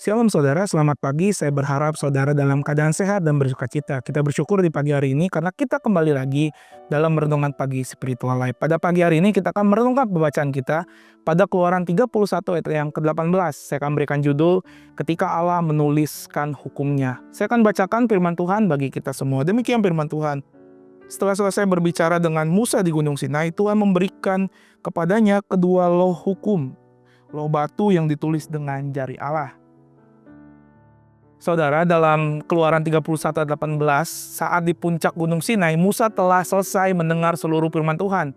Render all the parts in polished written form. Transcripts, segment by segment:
Shalom saudara, selamat pagi. Saya berharap saudara dalam keadaan sehat dan bersukacita. Kita bersyukur di pagi hari ini karena kita kembali lagi dalam renungan pagi spiritual life. Pada pagi hari ini kita akan merenungkan pembacaan kita pada Keluaran 31 ayat yang ke-18. Saya akan berikan judul Ketika Allah Menuliskan Hukumnya. Saya akan bacakan firman Tuhan bagi kita semua. Demikian firman Tuhan. Setelah selesai berbicara dengan Musa di Gunung Sinai, Tuhan memberikan kepadanya kedua loh hukum, loh batu yang ditulis dengan jari Allah. Saudara, dalam Keluaran 31 ayat 18, saat di puncak Gunung Sinai, Musa telah selesai mendengar seluruh firman Tuhan.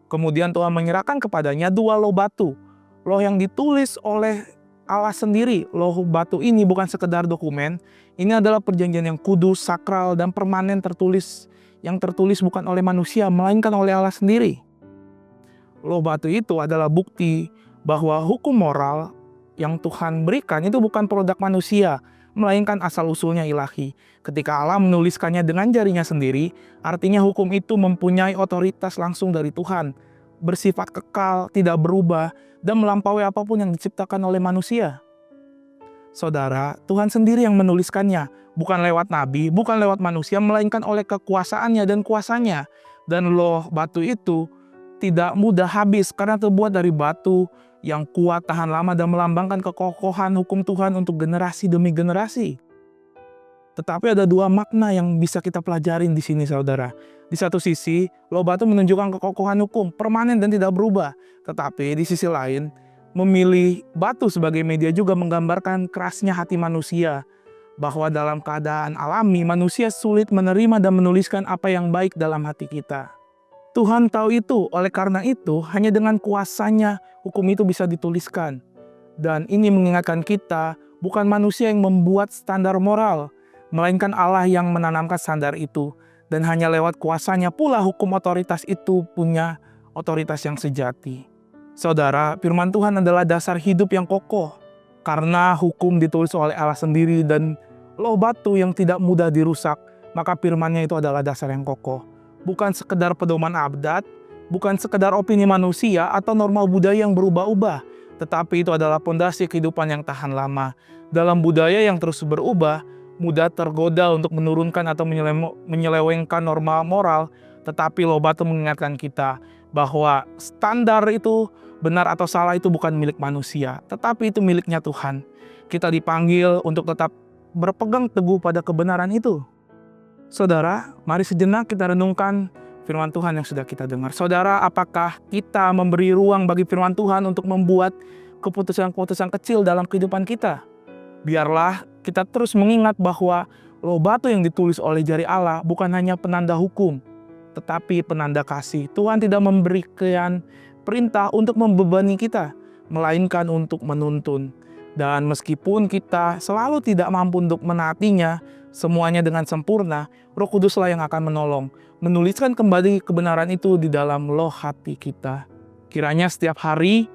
Kemudian Tuhan menyerahkan kepadanya dua loh batu, loh yang ditulis oleh Allah sendiri. Loh batu ini bukan sekedar dokumen, ini adalah perjanjian yang kudus, sakral, dan permanen yang tertulis bukan oleh manusia, melainkan oleh Allah sendiri. Loh batu itu adalah bukti bahwa hukum moral yang Tuhan berikan itu bukan produk manusia, melainkan asal-usulnya ilahi. Ketika Allah menuliskannya dengan jarinya sendiri, artinya hukum itu mempunyai otoritas langsung dari Tuhan, bersifat kekal, tidak berubah, dan melampaui apapun yang diciptakan oleh manusia. Saudara, Tuhan sendiri yang menuliskannya, bukan lewat nabi, bukan lewat manusia, melainkan oleh kekuasaannya dan kuasanya. Dan loh batu itu tidak mudah habis karena terbuat dari batu yang kuat, tahan lama, dan melambangkan kekokohan hukum Tuhan untuk generasi demi generasi. Tetapi ada dua makna yang bisa kita pelajarin di sini, saudara. Di satu sisi, loh batu menunjukkan kekokohan hukum, permanen dan tidak berubah. Tetapi di sisi lain, memilih batu sebagai media juga menggambarkan kerasnya hati manusia, bahwa dalam keadaan alami, manusia sulit menerima dan menuliskan apa yang baik dalam hati kita. Tuhan tahu itu, oleh karena itu hanya dengan kuasanya hukum itu bisa dituliskan. Dan ini mengingatkan kita, bukan manusia yang membuat standar moral, melainkan Allah yang menanamkan standar itu. Dan hanya lewat kuasanya pula hukum otoritas itu punya otoritas yang sejati. Saudara, firman Tuhan adalah dasar hidup yang kokoh. Karena hukum ditulis oleh Allah sendiri dan loh batu yang tidak mudah dirusak, maka firman-Nya itu adalah dasar yang kokoh. Bukan sekedar pedoman adat, bukan sekedar opini manusia atau normal budaya yang berubah-ubah, tetapi itu adalah pondasi kehidupan yang tahan lama. Dalam budaya yang terus berubah, mudah tergoda untuk menurunkan atau menyelewengkan norma moral, tetapi loh batu mengingatkan kita bahwa standar itu benar atau salah itu bukan milik manusia, tetapi itu miliknya Tuhan. Kita dipanggil untuk tetap berpegang teguh pada kebenaran itu. Saudara, mari sejenak kita renungkan firman Tuhan yang sudah kita dengar. Saudara, apakah kita memberi ruang bagi firman Tuhan untuk membuat keputusan-keputusan kecil dalam kehidupan kita? Biarlah kita terus mengingat bahwa loh batu yang ditulis oleh jari Allah bukan hanya penanda hukum, tetapi penanda kasih. Tuhan tidak memberikan perintah untuk membebani kita, melainkan untuk menuntun. Dan meskipun kita selalu tidak mampu untuk menaatinya semuanya dengan sempurna, Roh Kuduslah yang akan menolong, menuliskan kembali kebenaran itu di dalam loh hati kita. Kiranya setiap hari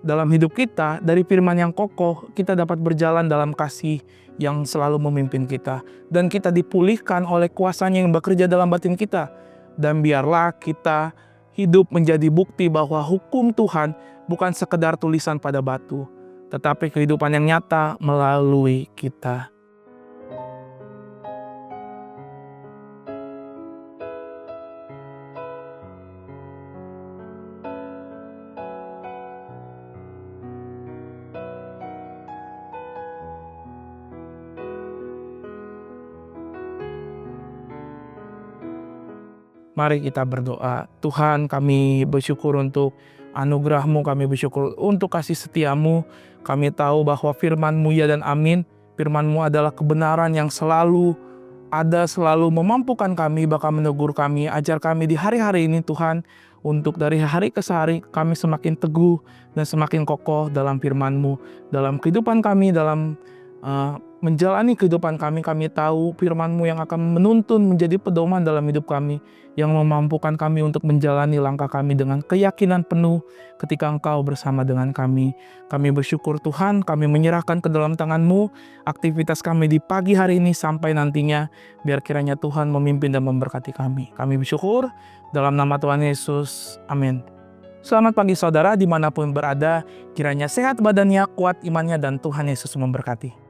dalam hidup kita, dari firman yang kokoh, kita dapat berjalan dalam kasih yang selalu memimpin kita. Dan kita dipulihkan oleh kuasanya yang bekerja dalam batin kita. Dan biarlah kita hidup menjadi bukti bahwa hukum Tuhan bukan sekedar tulisan pada batu, tetapi kehidupan yang nyata melalui kita. Mari kita berdoa. Tuhan, kami bersyukur untuk anugerah-Mu, kami bersyukur untuk kasih setia-Mu. Kami tahu bahwa firman-Mu ya dan amin. Firman-Mu adalah kebenaran yang selalu ada, selalu memampukan kami, bahkan menegur kami. Ajar kami di hari-hari ini Tuhan, untuk dari hari ke hari kami semakin teguh dan semakin kokoh dalam firman-Mu. Dalam kehidupan kami, dalam menjalani kehidupan kami tahu firman-Mu yang akan menuntun menjadi pedoman dalam hidup kami, yang memampukan kami untuk menjalani langkah kami dengan keyakinan penuh ketika Engkau bersama dengan kami. Kami bersyukur Tuhan, kami menyerahkan ke dalam tangan-Mu aktivitas kami di pagi hari ini sampai nantinya, biar kiranya Tuhan memimpin dan memberkati kami. Kami bersyukur dalam nama Tuhan Yesus, amin. Selamat pagi saudara dimanapun berada, kiranya sehat badannya, kuat imannya, dan Tuhan Yesus memberkati.